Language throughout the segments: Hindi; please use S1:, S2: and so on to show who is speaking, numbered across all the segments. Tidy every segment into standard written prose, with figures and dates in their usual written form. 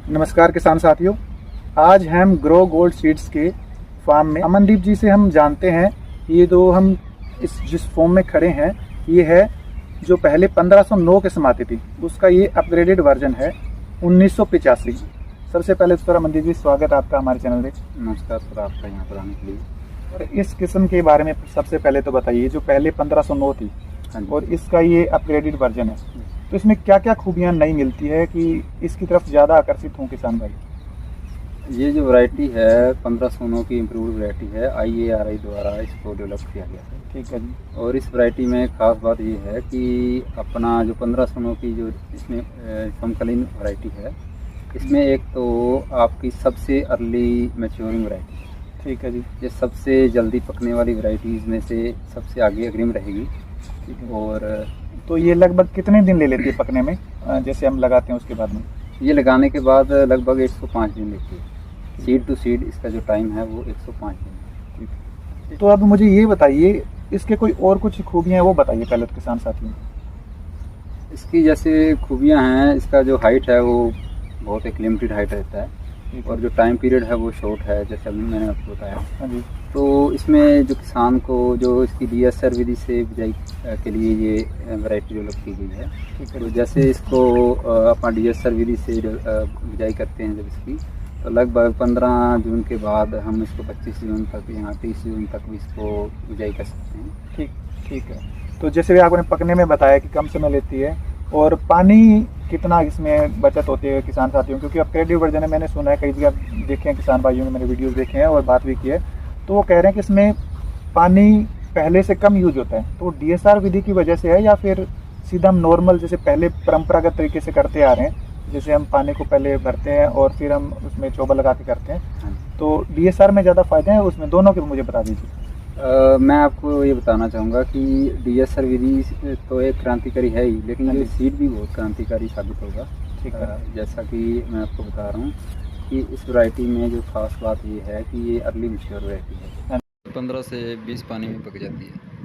S1: नमस्कार किसान साथियों, आज हम ग्रो गोल्ड सीड्स के फार्म में अमनदीप जी से हम जानते हैं। ये जो हम जिस फॉर्म में खड़े हैं, ये है जो पहले 1509 किस्म आती थी, उसका ये अपग्रेडेड वर्जन है 1985। सबसे पहले तो सर अमनदीप जी, स्वागत आपका हमारे चैनल में।
S2: नमस्कार सर, आपका यहाँ पर आने के लिए।
S1: और इस किस्म के बारे में सबसे पहले तो बताइए, जो पहले 1509 थी और इसका ये अपग्रेडेड वर्जन है, तो इसमें क्या क्या खूबियाँ नई मिलती है कि इसकी तरफ ज़्यादा आकर्षित हों किसान भाई?
S2: ये जो वैरायटी है 1509 की इम्प्रूव्ड वैरायटी है, IARI द्वारा इसको डेवलप किया गया है।
S1: ठीक है जी।
S2: और इस वैरायटी में ख़ास बात ये है कि अपना जो 1509 की जो इसमें समकालीन वैरायटी है, इसमें एक तो आपकी सबसे अर्ली मैच्योरिंग वैरायटी है।
S1: ठीक है जी।
S2: ये सबसे जल्दी पकने वाली वैरायटीज़ में से सबसे आगे अग्रिम रहेगी।
S1: ठीक है।
S2: और
S1: तो ये लगभग कितने दिन ले लेती है पकने में, जैसे हम लगाते हैं उसके बाद में?
S2: ये लगाने के बाद लगभग 105 दिन लेती है। सीड टू सीड इसका जो टाइम है वो 105 दिन है।
S1: तो अब मुझे ये बताइए, इसके कोई और कुछ खूबियाँ हैं वो बताइए पहले तो किसान साथियों।
S2: इसकी जैसे खूबियाँ हैं, इसका जो हाइट है वो बहुत एक लिमिटेड हाइट रहता है, और जो टाइम पीरियड है वो शॉर्ट है, जैसे अभी मैंने आपको बताया।
S1: हाँ जी।
S2: तो इसमें जो किसान को जो इसकी DSR विधि से बिजाई के लिए ये वैरायटी डेवलप की गई है। तो जैसे इसको अपना DSR विधि से बिजाई करते हैं जब इसकी, तो लगभग 15 जून के बाद हम इसको 25 जून तक या 30 जून तक भी इसको बिजाई कर सकते हैं।
S1: ठीक है। तो जैसे भी आपने पकने में बताया कि कम समय लेती है, और पानी कितना इसमें बचत होती है किसान साथियों, क्योंकि अपग्रेडेड वर्जन है, मैंने सुना है, कई जगह देखे हैं किसान भाइयों ने, मेरे वीडियोस देखे हैं और बात भी की है, तो वो कह रहे हैं कि इसमें पानी पहले से कम यूज होता है। तो DSR विधि की वजह से है या फिर सीधा हम नॉर्मल जैसे पहले परंपरागत तरीके से करते आ रहे हैं, जैसे हम पानी को पहले भरते हैं और फिर हम उसमें चोबा लगा के करते हैं, तो DSR में ज़्यादा फायदे हैं उसमें? दोनों के मुझे बता दीजिए।
S2: मैं आपको ये बताना चाहूँगा कि DSR विधि तो एक क्रांतिकारी है ही, लेकिन ये सीड भी बहुत क्रांतिकारी साबित होगा।
S1: ठीक है।
S2: जैसा कि मैं आपको बता रहा हूँ कि इस वैरायटी में जो खास बात ये है कि ये अर्ली मैच्योर वैरायटी है, 15 से 20 पानी में पक जाती है।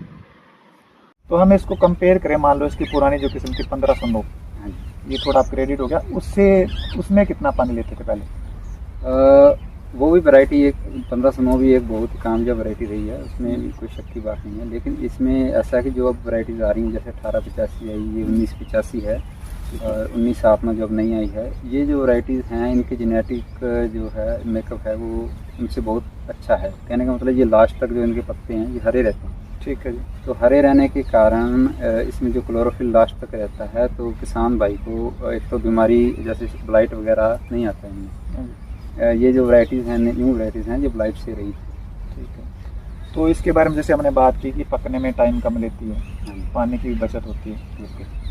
S1: तो हम इसको कंपेयर करें, मान लो इसकी पुरानी जो किस्म थी 1509,
S2: हाँ जी,
S1: ये थोड़ा अपग्रेडेड हो गया, उससे उसमें कितना पानी लेते थे
S2: पहले? वो भी वैरायटी एक 1509 भी एक बहुत ही कामयाब वैरायटी रही है, उसमें भी कोई शक की बात नहीं है। लेकिन इसमें ऐसा है कि जो अब वैरायटीज आ रही हैं, जैसे 1885 आई, ये 1985 है, और 1907 में जो अब नई आई है, ये जो वैरायटीज़ हैं इनके जेनेटिक जो है मेकअप है वो इनसे बहुत अच्छा है। कहने का मतलब ये लास्ट तक जो इनके पत्ते हैं ये हरे रहते हैं।
S1: ठीक है जी।
S2: तो हरे रहने के कारण इसमें जो क्लोरोफिल लास्ट तक रहता है, तो किसान भाई को एक तो बीमारी जैसे ब्लाइट वगैरह नहीं आता है इनमें। ये जो वैरायटीज़ हैं, न्यू वैरायटीज़ हैं, ये ब्लाइट से रही थी।
S1: ठीक है। तो इसके बारे में जैसे हमने बात की कि पकने में टाइम कम लेती है, पानी की भी बचत होती है,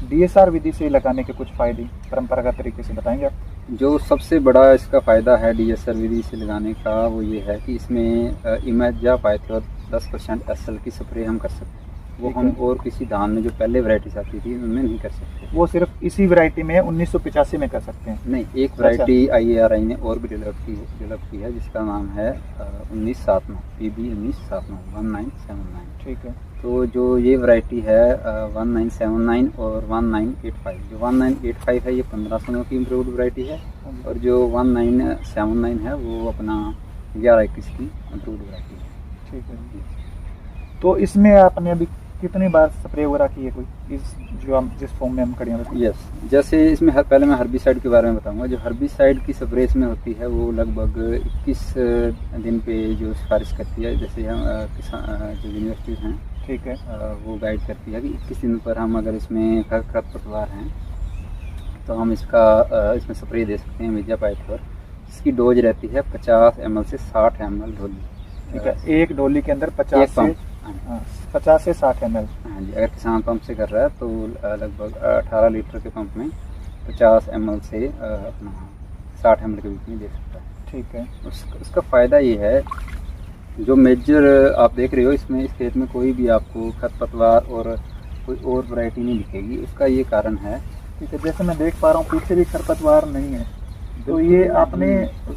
S1: DSR विधि से लगाने के कुछ फ़ायदे परंपरागत तरीके से बताएंगे आप?
S2: जो सबसे बड़ा इसका फ़ायदा है DSR विधि से लगाने का, वो ये है कि इसमें इमेजा पाइथोर 10% SL की स्प्रे हम कर सकते हैं। वो हम और किसी धान में जो पहले वैरायटीज आती थी उनमें नहीं कर सकते।
S1: वो सिर्फ इसी वैरायटी में 1985 में कर सकते हैं?
S2: नहीं, एक वैरायटी IARI ने और भी डेवलप की है, जिसका नाम है 1979 PB 1979।
S1: ठीक है।
S2: तो जो ये वैरायटी है 1979 और 1985, जो 1985 है ये 1509 की इम्प्रूव्ड वैरायटी है, और जो 1979 है वो अपना 1121 की इम्प्रूव्ड वैरायटी है।
S1: ठीक है। तो इसमें आपने अभी कितनी बार स्प्रे वगैरह की है कोई, इस जो हम जिस फॉर्म में हम खड़े हैं?
S2: यस, जैसे इसमें पहले मैं हर्बिसाइड के बारे में बताऊंगा। जो हर्बिसाइड की स्प्रे इसमें होती है वो लगभग 21 दिन पे जो सिफारिश करती है, जैसे हम किसान जो यूनिवर्सिटीज़ हैं, ठीक है, वो गाइड करती है कि 21 दिन पर हम अगर इसमें खरपतवार हैं तो हम इसमें स्प्रे दे सकते हैं मेजा पाइथोर। इसकी डोज रहती है 50 ml से 60 ml डोली।
S1: ठीक है। एक डोली के अंदर 50 से 60 ml।
S2: हाँ जी, अगर किसान पंप से कर रहा है तो लगभग 18 लीटर के पंप में 50 ml से अपना 60 ml के बीच में दे सकता है।
S1: ठीक है।
S2: उसका फ़ायदा ये है, जो मेजर आप देख रहे हो इसमें, इस खेत में कोई भी आपको खरपतवार और कोई और वैरायटी नहीं दिखेगी। उसका ये कारण है,
S1: ठीक है, जैसे मैं देख पा रहा हूँ पीछे भी खरपतवार नहीं है, तो ये आपने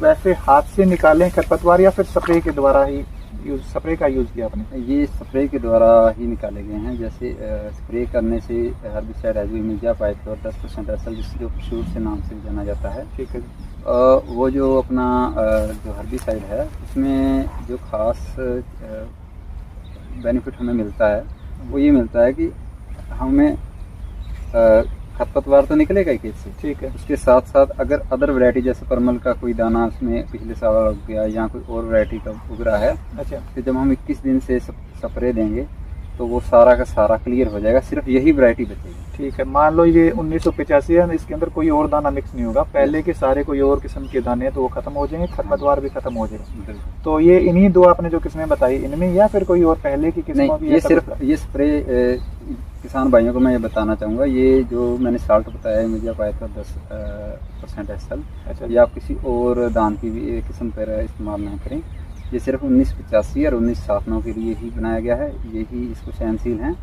S1: वैसे हाथ से निकाले खरपतवार या फिर स्प्रे के द्वारा ही स्प्रे का यूज़ किया आपने?
S2: ये स्प्रे के द्वारा ही निकाले गए हैं। जैसे स्प्रे करने से हर्बिसाइड एजोइमेजा पाइथोर 10% SL, जो शूट से नाम से जाना जाता है,
S1: ठीक है,
S2: वो जो अपना जो हर्बिसाइड है उसमें जो खास बेनिफिट हमें मिलता है वो ये मिलता है कि हमें खरपतवार तो निकलेगा ही खेत से, ठीक है, उसके साथ साथ अगर अदर वैरायटी जैसे परमल का कोई दाना उसमें पिछले साल उग गया या कोई और वैरायटी का उग रहा है, अच्छा, तो जब हम 21 दिन से स्प्रे देंगे तो वो सारा का सारा क्लियर हो जाएगा, सिर्फ यही वैरायटी बचेगी। ठीक है, मान लो ये 1985 है, इसके अंदर कोई और दाना मिक्स नहीं होगा, पहले के सारे कोई और किस्म के दाने तो वो खत्म हो जाएंगे, खरपतवार भी खत्म हो जाएगा। तो ये इन्हीं दो आपने जो किस्में बताई इनमें या फिर कोई और पहले की किस्मों भी? ये सिर्फ ये स्प्रे किसान भाइयों को मैं ये बताना चाहूँगा, ये जो मैंने साल्ट बताया है मुझे पाया था 10% SL, अच्छा, या आप किसी और दान की भी किस्म पर इस्तेमाल नहीं करें। ये सिर्फ 1985 और 1979 के लिए ही बनाया गया है, यही इसको सहनशील हैं,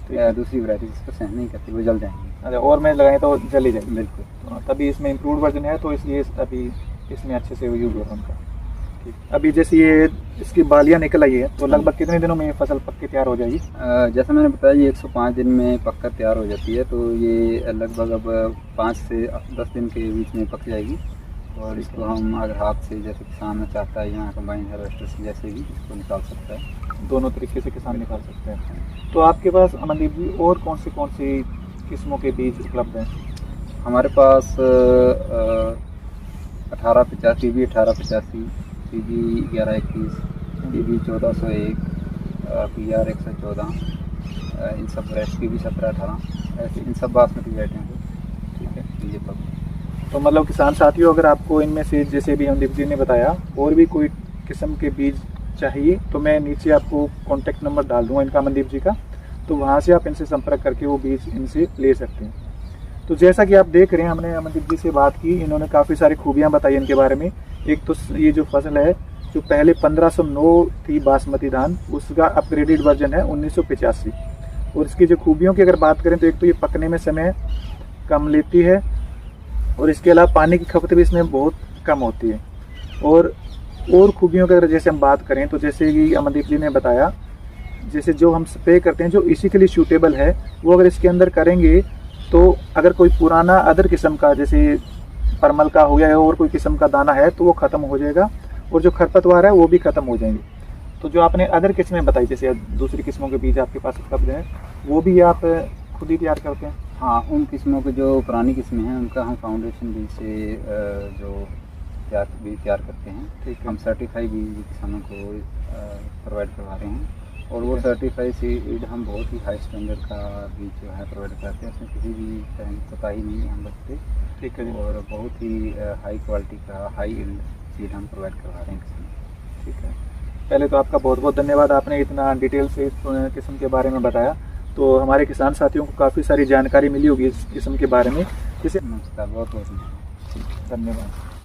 S2: तो दूसरी वैरायटी इसको सहन नहीं करती, वो जल जाएंगी। अच्छा, और में लगाएं तो जल ही जाएगी। बिल्कुल, तो तभी इसमें इम्प्रूव वर्जन है, तो इसलिए अभी इसमें अच्छे से यूज हो रहा है उनका। ठीक, अभी जैसे ये इसकी बालियाँ निकल आई है तो लगभग कितने दिनों में ये फसल पक के तैयार हो जाएगी? जैसा मैंने बताया ये 105 दिन में पक कर तैयार हो जाती है, तो ये लगभग अब 5 से 10 दिन के बीच में पक जाएगी। और इसको हम अगर हाथ से जैसे किसान चाहता है या कंबाइन हार्वेस्टर से जैसे भी इसको निकाल सकता है, दोनों तरीके से किसान निकाल सकते हैं। तो आपके पास अमनदीप जी और कौन सी किस्मों के बीज उपलब्ध हैं? हमारे पास 1885 PB 1885, PB 1121, PB 1401, PR 114, इन सब PB 1718, ऐसे इन सब बासमती वैरायटियों को, ठीक है, बीज उपलब्ध। तो मतलब किसान साथियों अगर आपको इनमें से जैसे भी अमनदीप जी ने बताया और भी कोई किस्म के बीज चाहिए तो मैं नीचे आपको कॉन्टैक्ट नंबर डाल दूंगा इनका, अमनदीप जी का, तो वहाँ से आप इनसे संपर्क करके वो बीज इनसे ले सकते हैं। तो जैसा कि आप देख रहे हैं हमने अमनदीप जी से बात की, इन्होंने काफ़ी सारी खूबियाँ बताई इनके बारे में। एक तो ये जो फसल है जो पहले 1509 थी बासमती धान, उसका अपग्रेडेड वर्जन है 1985। और इसकी जो खूबियों की अगर बात करें तो एक तो ये पकने में समय कम लेती है और इसके अलावा पानी की खपत भी इसमें बहुत कम होती है। और खूबियों की अगर जैसे हम बात करें तो जैसे कि अमनदीप जी ने बताया, जैसे जो हम स्प्रे करते हैं जो इसी के लिए सूटेबल है वो अगर इसके अंदर करेंगे तो अगर कोई पुराना अदर किस्म का जैसे परमल का हो गया और कोई किस्म का दाना है तो वो ख़त्म हो जाएगा और जो खरपतवार है वो भी ख़त्म हो जाएंगे। तो जो आपने अदर किस्में बताई जैसे दूसरी किस्मों के बीज आपके पास उपलब्ध हैं वो भी आप खुद ही तैयार करते हैं? हाँ, उन किस्मों के जो पुरानी किस्में हैं उनका हम फाउंडेशन बीज से जो तैयार करते हैं, ठीक, हम सर्टिफाई बीज किसानों को प्रोवाइड करवा रहे हैं। और वो सर्टिफाई सीड हम बहुत ही हाई स्टैंडर्ड का बीज जो है प्रोवाइड करते हैं, उसमें किसी भी तरह की कोताही नहीं हम रखते, ठीक है, और बहुत ही हाई क्वालिटी का हाई यील्ड सीड हम प्रोवाइड करवा रहे हैं किसानों। ठीक है, पहले तो आपका बहुत बहुत धन्यवाद, आपने इतना डिटेल से इस किस्म के बारे में बताया, तो हमारे किसान साथियों को काफ़ी सारी जानकारी मिली होगी इस किस्म के बारे में। जैसे नमस्कार, बहुत बहुत धन्यवाद।